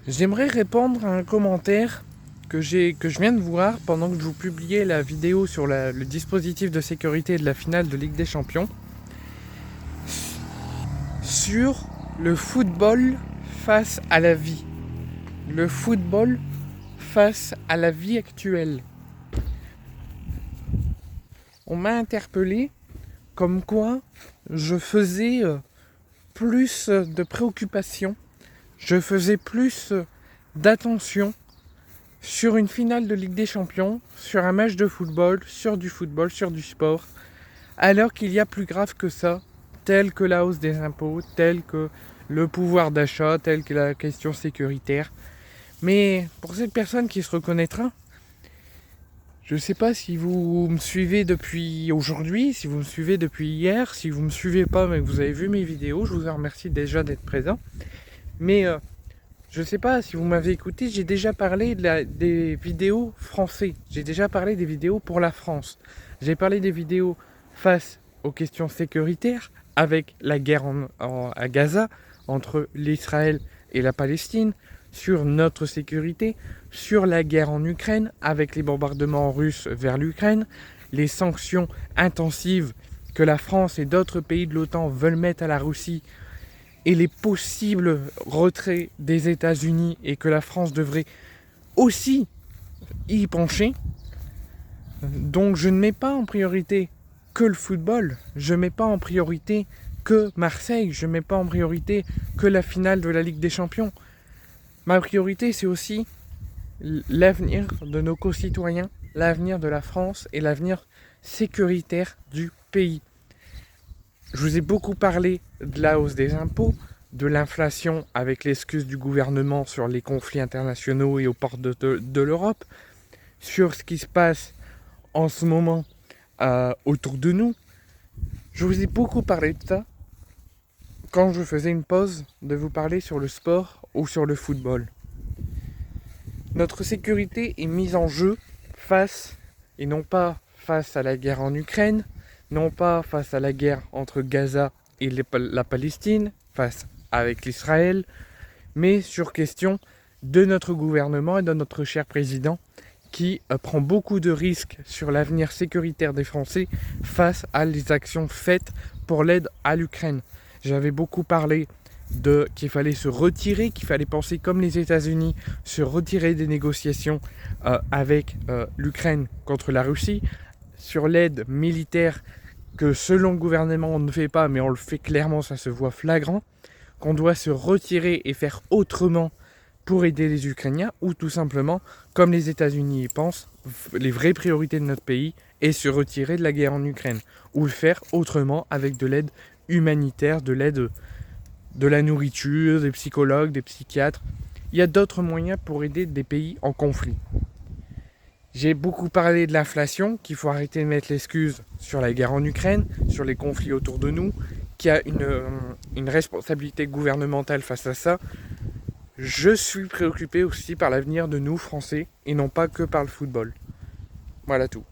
J'aimerais répondre à un commentaire que je viens de voir pendant que je vous publiais la vidéo sur le dispositif de sécurité de la finale de Ligue des Champions sur le football face à la vie. Le football face à la vie actuelle. On m'a interpellé comme quoi je faisais plus de préoccupation, je faisais plus d'attention sur une finale de Ligue des Champions, sur un match de football, sur du sport, alors qu'il y a plus grave que ça, tel que la hausse des impôts, tel que le pouvoir d'achat, tel que la question sécuritaire. Mais pour cette personne qui se reconnaîtra, je ne sais pas si vous me suivez depuis aujourd'hui, si vous me suivez depuis hier, si vous ne me suivez pas mais que vous avez vu mes vidéos, je vous en remercie déjà d'être présent. Mais je ne sais pas si vous m'avez écouté, j'ai déjà parlé des vidéos français. J'ai déjà parlé des vidéos pour la France. J'ai parlé des vidéos face aux questions sécuritaires, avec la guerre à Gaza, entre l'Israël et la Palestine, sur notre sécurité, sur la guerre en Ukraine, avec les bombardements russes vers l'Ukraine, les sanctions intensives que la France et d'autres pays de l'OTAN veulent mettre à la Russie, et les possibles retraits des États-Unis, et que la France devrait aussi y pencher. Donc je ne mets pas en priorité que le football, je ne mets pas en priorité que Marseille, je ne mets pas en priorité que la finale de la Ligue des Champions. Ma priorité, c'est aussi l'avenir de nos concitoyens, l'avenir de la France et l'avenir sécuritaire du pays. Je vous ai beaucoup parlé de la hausse des impôts, de l'inflation avec l'excuse du gouvernement sur les conflits internationaux et aux portes de l'Europe, sur ce qui se passe en ce moment autour de nous. Je vous ai beaucoup parlé de ça quand je faisais une pause de vous parler sur le sport ou sur le football. Notre sécurité est mise en jeu face, et non pas face à la guerre en Ukraine, non pas face à la guerre entre Gaza et la Palestine, face avec l'Israël, mais sur question de notre gouvernement et de notre cher président qui prend beaucoup de risques sur l'avenir sécuritaire des Français face à les actions faites pour l'aide à l'Ukraine. J'avais beaucoup parlé qu'il fallait se retirer, qu'il fallait penser comme les États-Unis, se retirer des négociations avec l'Ukraine contre la Russie, sur l'aide militaire que selon le gouvernement on ne fait pas, mais on le fait clairement, ça se voit flagrant, qu'on doit se retirer et faire autrement pour aider les Ukrainiens, ou tout simplement, comme les États-Unis y pensent, les vraies priorités de notre pays est se retirer de la guerre en Ukraine, ou le faire autrement avec de l'aide humanitaire, de l'aide de la nourriture, des psychologues, des psychiatres. Il y a d'autres moyens pour aider des pays en conflit. J'ai beaucoup parlé de l'inflation, qu'il faut arrêter de mettre l'excuse sur la guerre en Ukraine, sur les conflits autour de nous, qu'il y a une responsabilité gouvernementale face à ça. Je suis préoccupé aussi par l'avenir de nous, Français, et non pas que par le football. Voilà tout.